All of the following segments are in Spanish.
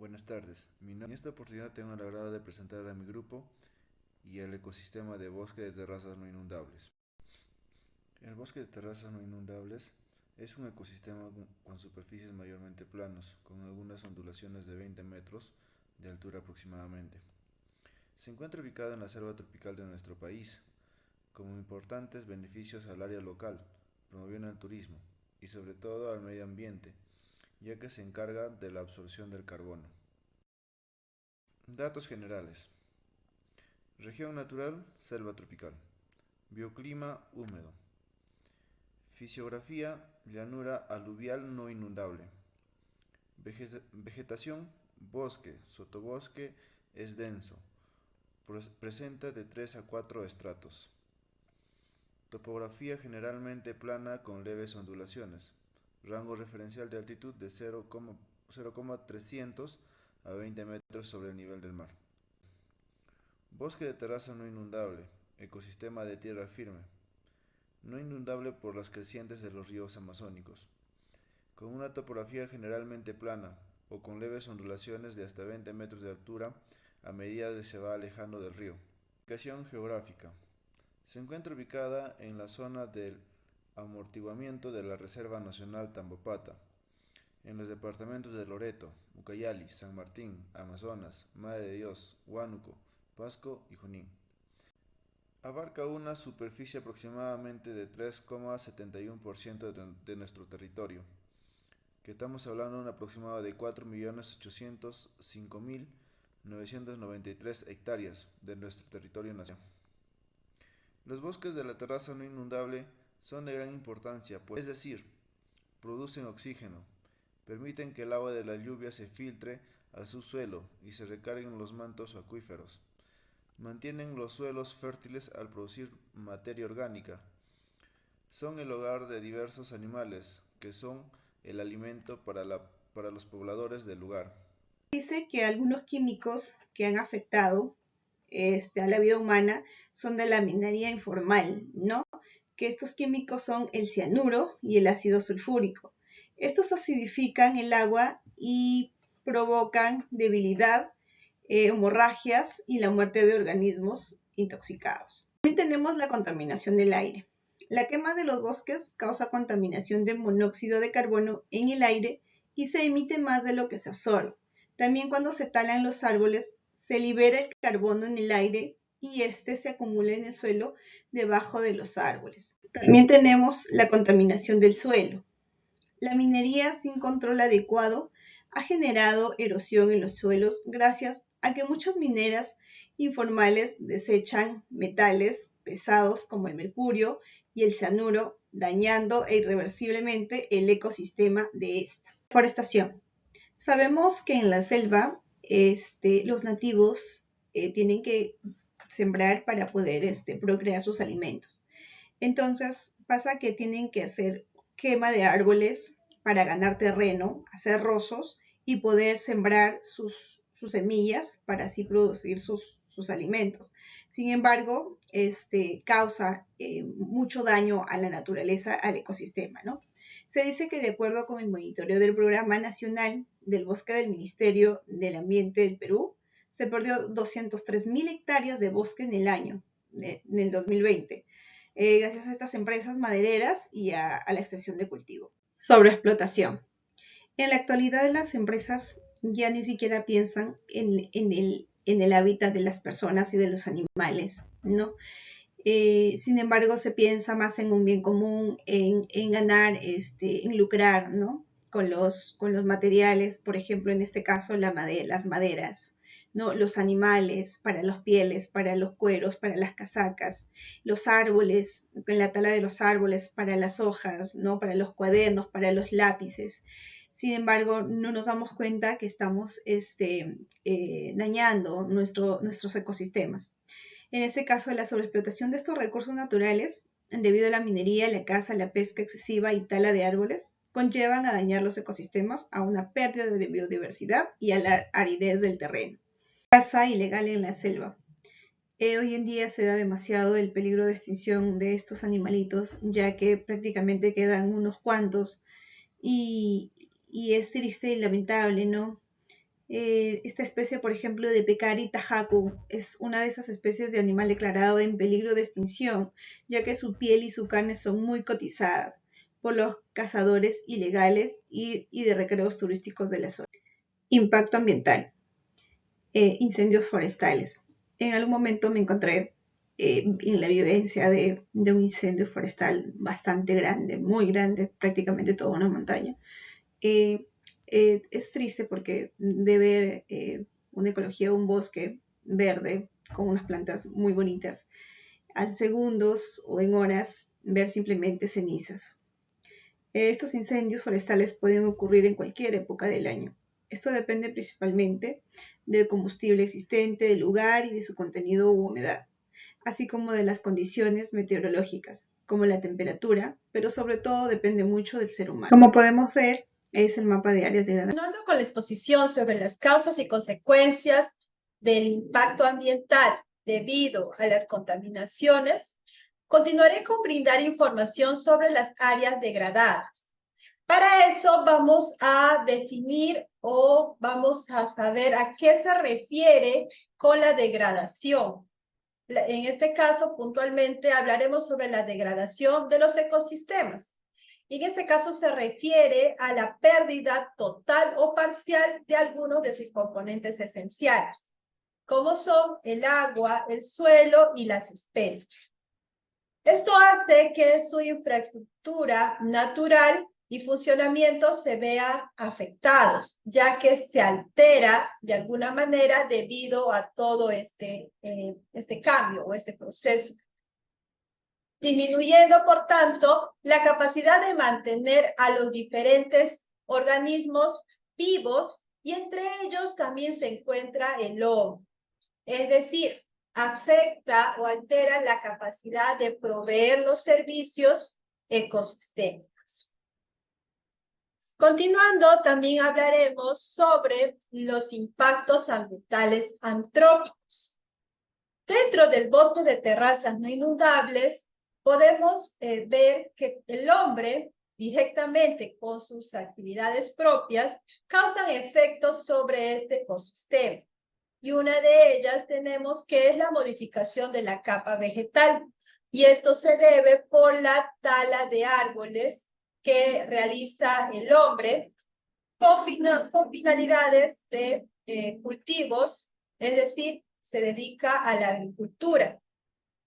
Buenas tardes, en esta oportunidad tengo el agrado de presentar a mi grupo y el ecosistema de bosque de terrazas no inundables. El bosque de terrazas no inundables es un ecosistema con superficies mayormente planos, con algunas ondulaciones de 20 metros de altura aproximadamente. Se encuentra ubicado en la selva tropical de nuestro país, con importantes beneficios al área local, promoviendo el turismo y sobre todo al medio ambiente, ya que se encarga de la absorción del carbono. Datos generales. Región natural, selva tropical. Bioclima, húmedo. Fisiografía, llanura aluvial no inundable. Vegetación, bosque, sotobosque, es denso. Presenta de 3 a 4 estratos. Topografía generalmente plana con leves ondulaciones. Rango referencial de altitud de 0,300 a 20 metros sobre el nivel del mar. Bosque de terraza no inundable, ecosistema de tierra firme, no inundable por las crecientes de los ríos amazónicos, con una topografía generalmente plana o con leves ondulaciones de hasta 20 metros de altura a medida que se va alejando del río. Ubicación geográfica. Se encuentra ubicada en la zona del amortiguamiento de la Reserva Nacional Tambopata, en los departamentos de Loreto, Ucayali, San Martín, Amazonas, Madre de Dios, Huánuco, Pasco y Junín. Abarca una superficie aproximadamente de 3,71% de nuestro territorio, que estamos hablando de un aproximado de 4.805.993 hectáreas de nuestro territorio nacional. Los bosques de la terraza no inundable son de gran importancia, pues, es decir, producen oxígeno, permiten que el agua de la lluvia se filtre al subsuelo y se recarguen los mantos acuíferos. Mantienen los suelos fértiles al producir materia orgánica. Son el hogar de diversos animales, que son el alimento para los pobladores del lugar. Dice que algunos químicos que han afectado a la vida humana son de la minería informal, ¿no? Que estos químicos son el cianuro y el ácido sulfúrico. Estos acidifican el agua y provocan debilidad, hemorragias y la muerte de organismos intoxicados. También tenemos la contaminación del aire. La quema de los bosques causa contaminación de monóxido de carbono en el aire y se emite más de lo que se absorbe. También cuando se talan los árboles, se libera el carbono en el aire y este se acumula en el suelo debajo de los árboles. También tenemos la contaminación del suelo. La minería sin control adecuado ha generado erosión en los suelos gracias a que muchas mineras informales desechan metales pesados como el mercurio y el cianuro, dañando irreversiblemente el ecosistema de esta. Deforestación. Sabemos que en la selva los nativos tienen que sembrar para poder procrear sus alimentos. Entonces pasa que tienen que hacer quema de árboles para ganar terreno, hacer rozos y poder sembrar sus semillas para así producir sus alimentos. Sin embargo, causa mucho daño a la naturaleza, al ecosistema, ¿no? Se dice que de acuerdo con el monitoreo del Programa Nacional del Bosque del Ministerio del Ambiente del Perú, se perdió 203.000 hectáreas de bosque en el año, en el 2020, gracias a estas empresas madereras y a la extensión de cultivo. Sobreexplotación. En la actualidad las empresas ya ni siquiera piensan en el hábitat de las personas y de los animales, ¿no? Sin embargo, se piensa más en un bien común, en ganar, en lucrar, ¿no? Con los materiales, por ejemplo, en este caso las maderas, ¿no? Los animales, para las pieles, para los cueros, para las casacas, los árboles, en la tala de los árboles, para las hojas, ¿no? Para los cuadernos, para los lápices. Sin embargo, no nos damos cuenta que estamos dañando nuestros ecosistemas. En este caso, la sobreexplotación de estos recursos naturales, debido a la minería, la caza, la pesca excesiva y tala de árboles, conllevan a dañar los ecosistemas, a una pérdida de biodiversidad y a la aridez del terreno. Caza ilegal en la selva. Hoy en día se da demasiado el peligro de extinción de estos animalitos, ya que prácticamente quedan unos cuantos y es triste y lamentable, ¿no? Esta especie, por ejemplo, de Pecari tajacu, es una de esas especies de animal declarado en peligro de extinción, ya que su piel y su carne son muy cotizadas por los cazadores ilegales y de recreos turísticos de la zona. Impacto ambiental. Incendios forestales. En algún momento me encontré en la vivencia de un incendio forestal bastante grande, muy grande, prácticamente toda una montaña. Es triste porque de ver una ecología, un bosque verde con unas plantas muy bonitas, a segundos o en horas ver simplemente cenizas. Estos incendios forestales pueden ocurrir en cualquier época del año. Esto depende principalmente del combustible existente, del lugar y de su contenido u humedad, así como de las condiciones meteorológicas, como la temperatura, pero sobre todo depende mucho del ser humano. Como podemos ver, es el mapa de áreas degradadas. Continuando con la exposición sobre las causas y consecuencias del impacto ambiental debido a las contaminaciones, continuaré con brindar información sobre las áreas degradadas. Para eso vamos a definir o vamos a saber a qué se refiere con la degradación. En este caso, puntualmente, hablaremos sobre la degradación de los ecosistemas. Y en este caso se refiere a la pérdida total o parcial de algunos de sus componentes esenciales, como son el agua, el suelo y las especies. Esto hace que su infraestructura natural y funcionamiento se vea afectados, ya que se altera de alguna manera debido a todo este cambio o este proceso, disminuyendo, por tanto, la capacidad de mantener a los diferentes organismos vivos y entre ellos también se encuentra el hombre. Es decir, afecta o altera la capacidad de proveer los servicios ecosistémicos. Continuando, también hablaremos sobre los impactos ambientales antrópicos. Dentro del bosque de terrazas no inundables, podemos ver que el hombre, directamente con sus actividades propias, causan efectos sobre este ecosistema. Y una de ellas tenemos que es la modificación de la capa vegetal. Y esto se debe por la tala de árboles que realiza el hombre con finalidades de cultivos, es decir, se dedica a la agricultura,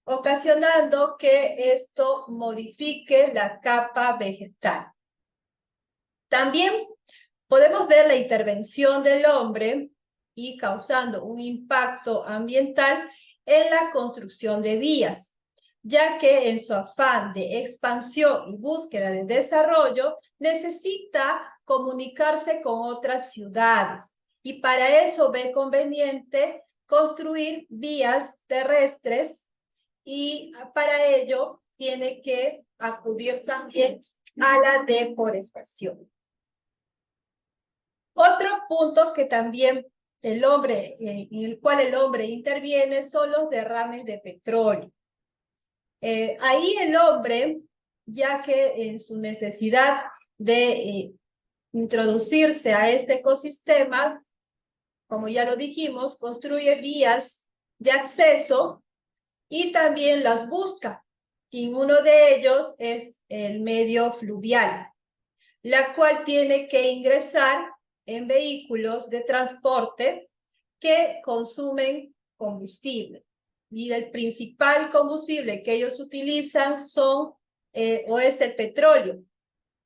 ocasionando que esto modifique la capa vegetal. También podemos ver la intervención del hombre y causando un impacto ambiental en la construcción de vías, ya que en su afán de expansión y búsqueda de desarrollo necesita comunicarse con otras ciudades y para eso ve conveniente construir vías terrestres y para ello tiene que acudir también a la deforestación. Otro punto que también en el cual el hombre interviene son los derrames de petróleo. Ahí el hombre, ya que en su necesidad de introducirse a este ecosistema, como ya lo dijimos, construye vías de acceso y también las busca. Y uno de ellos es el medio fluvial, la cual tiene que ingresar en vehículos de transporte que consumen combustible. Y el principal combustible que ellos utilizan o es el petróleo,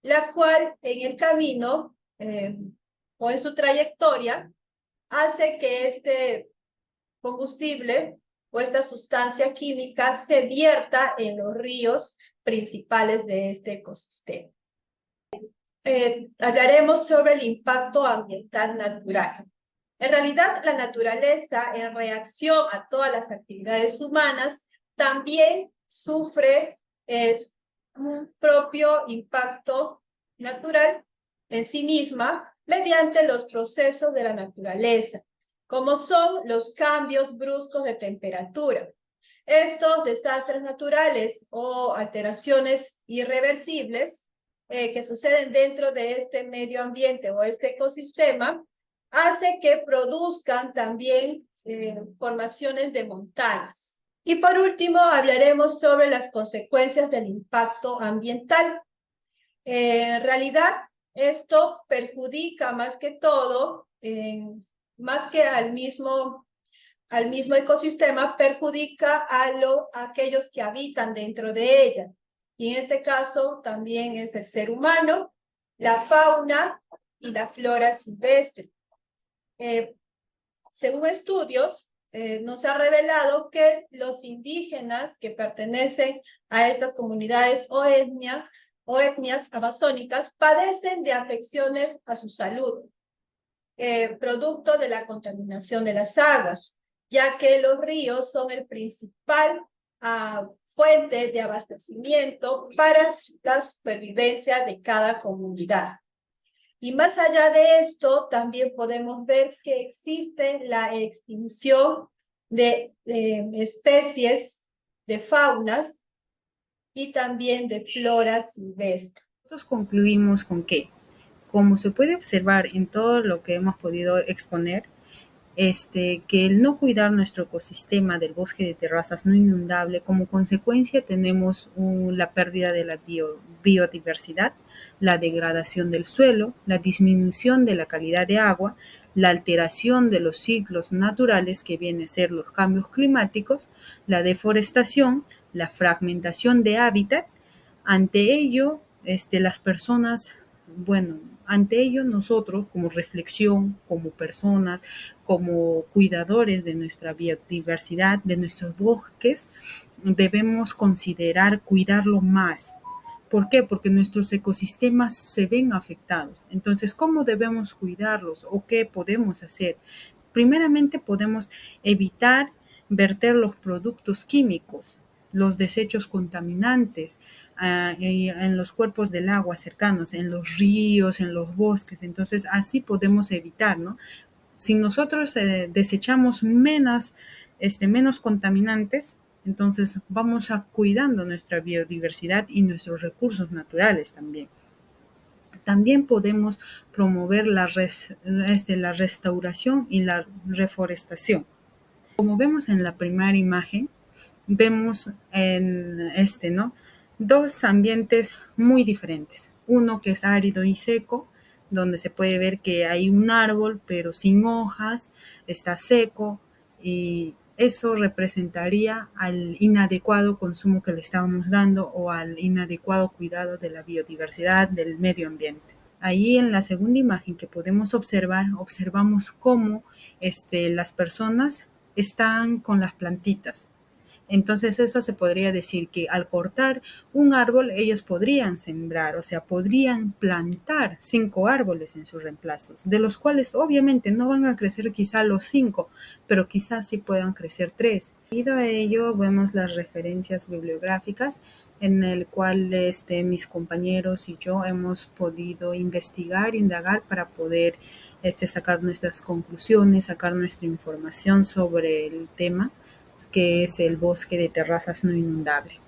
la cual en el camino o en su trayectoria hace que este combustible o esta sustancia química se vierta en los ríos principales de este ecosistema. Hablaremos sobre el impacto ambiental natural. En realidad, la naturaleza, en reacción a todas las actividades humanas, también sufre un propio impacto natural en sí misma mediante los procesos de la naturaleza, como son los cambios bruscos de temperatura. Estos desastres naturales o alteraciones irreversibles que suceden dentro de este medio ambiente o este ecosistema hace que produzcan también formaciones de montañas. Y por último, hablaremos sobre las consecuencias del impacto ambiental. En realidad, esto perjudica más que todo, más que al mismo ecosistema, perjudica a aquellos que habitan dentro de ella. Y en este caso también es el ser humano, la fauna y la flora silvestre. Según estudios, nos ha revelado que los indígenas que pertenecen a estas comunidades o etnias amazónicas padecen de afecciones a su salud, producto de la contaminación de las aguas, ya que los ríos son el principal fuente de abastecimiento para la supervivencia de cada comunidad. Y más allá de esto, también podemos ver que existe la extinción de especies de faunas y también de flora silvestre. Nosotros concluimos con que, como se puede observar en todo lo que hemos podido exponer, que el no cuidar nuestro ecosistema del bosque de terrazas no inundable, como consecuencia tenemos la pérdida de la biodiversidad, la degradación del suelo, la disminución de la calidad de agua, la alteración de los ciclos naturales que vienen a ser los cambios climáticos, la deforestación, la fragmentación de hábitat. Ante ello, las personas, bueno, ante ello nosotros como reflexión, como personas, como cuidadores de nuestra biodiversidad, de nuestros bosques, debemos considerar cuidarlo más. ¿Por qué? Porque nuestros ecosistemas se ven afectados. Entonces, ¿cómo debemos cuidarlos o qué podemos hacer? Primeramente, podemos evitar verter los productos químicos, los desechos contaminantes en los cuerpos del agua cercanos, en los ríos, en los bosques. Entonces, así podemos evitar, ¿no? Si nosotros desechamos menos contaminantes, entonces vamos a cuidando nuestra biodiversidad y nuestros recursos naturales también. También podemos promover la restauración y la reforestación. Como vemos en la primera imagen, vemos ¿no? Dos ambientes muy diferentes. Uno que es árido y seco, donde se puede ver que hay un árbol, pero sin hojas, está seco, y eso representaría al inadecuado consumo que le estábamos dando o al inadecuado cuidado de la biodiversidad del medio ambiente. Ahí en la segunda imagen que podemos observar, observamos cómo las personas están con las plantitas. Entonces eso se podría decir que al cortar un árbol ellos podrían sembrar, o sea, podrían plantar 5 árboles en sus reemplazos, de los cuales obviamente no van a crecer quizá los 5, pero quizás sí puedan crecer 3. Debido a ello vemos las referencias bibliográficas en el cual mis compañeros y yo hemos podido indagar para poder sacar nuestras conclusiones, sacar nuestra información sobre el tema, que es el bosque de terrazas no inundable.